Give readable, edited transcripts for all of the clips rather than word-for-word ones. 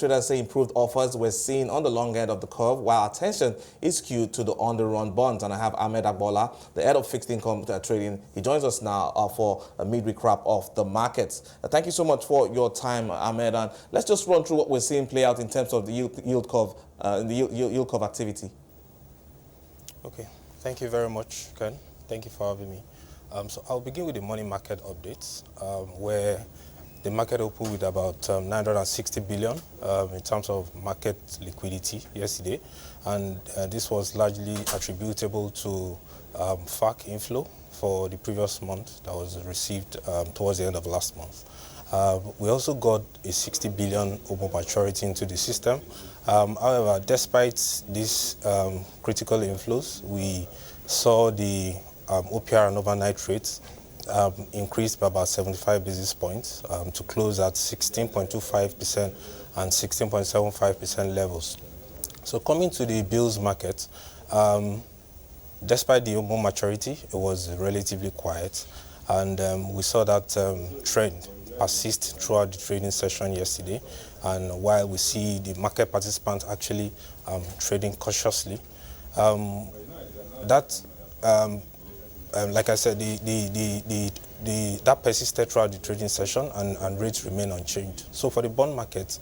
traders say improved offers were seen on the long end of the curve, while attention is skewed to the on-the-run bonds. And I have Ahmed Agboola, the head of fixed income trading. He joins us now for a midweek wrap of the markets. Thank you so much for your time, Ahmed. And let's just run through what we're seeing play out in terms of the yield curve, yield curve activity. Okay, thank you very much, Ken. Thank you for having me. So I'll begin with the money market updates, where the market opened with about 960 billion in terms of market liquidity yesterday, and this was largely attributable to FAC inflow for the previous month that was received towards the end of last month. We also got a 60 billion open maturity into the system. However, despite these critical inflows, we saw the OPR and overnight rates increased by about 75 basis points to close at 16.25% and 16.75% levels. So coming to the bills market, despite the open maturity, it was relatively quiet, and we saw that trend persist throughout the trading session yesterday. And while we see the market participants actually trading cautiously, like I said, that persisted throughout the trading session, and rates remain unchanged. So for the bond market,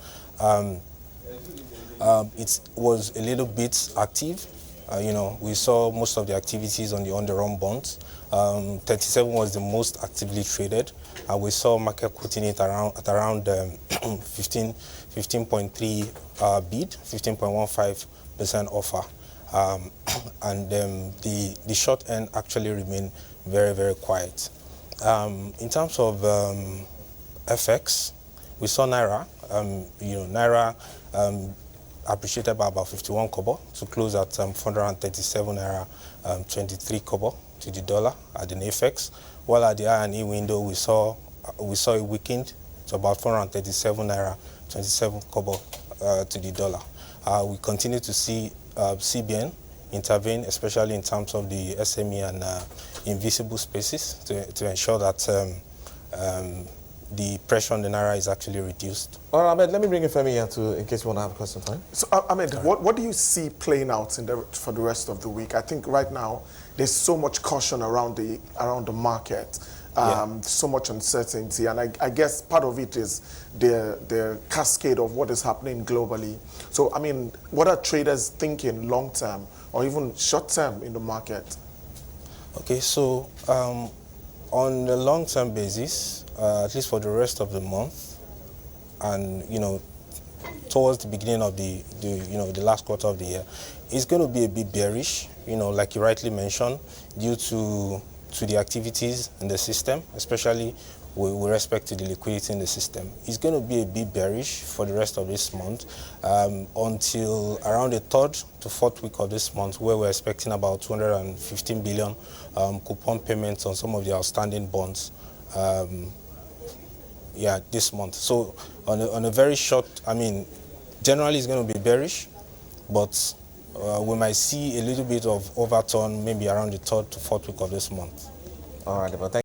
it was a little bit active. We saw most of the activities on the run bonds. 37 was the most actively traded, and we saw market quoting it at around 15.3 bid, 15.15% offer. And the short end actually remained very, very quiet. In terms of FX, we saw Naira. Naira appreciated by about 51 kobo to close at 437 Naira 23 kobo to the dollar at the FX. While at the I&E window, we saw it weakened to about 437 Naira 27 kobo to the dollar. We continue to see CBN intervene, especially in terms of the SME and invisible spaces, to ensure that the pressure on the Naira is actually reduced. All right, Ahmed, let me bring in Femi here in case you want to have a question for him. So, Ahmed, what do you see playing out for the rest of the week? I think right now there's so much caution around the market. So much uncertainty, and I guess part of it is the cascade of what is happening globally. So, I mean, what are traders thinking long-term or even short-term in the market? Okay, so on the long-term basis, at least for the rest of the month, and towards the beginning of the last quarter of the year, it's going to be a bit bearish. Like you rightly mentioned, due to the activities in the system, especially with respect to the liquidity in the system. It's going to be a bit bearish for the rest of this month until around the 3rd to 4th week of this month, where we're expecting about 215 billion coupon payments on some of the outstanding bonds. This month. So on a very short, generally it's going to be bearish, but we might see a little bit of overturn maybe around the 3rd to 4th week of this month. All right, but thank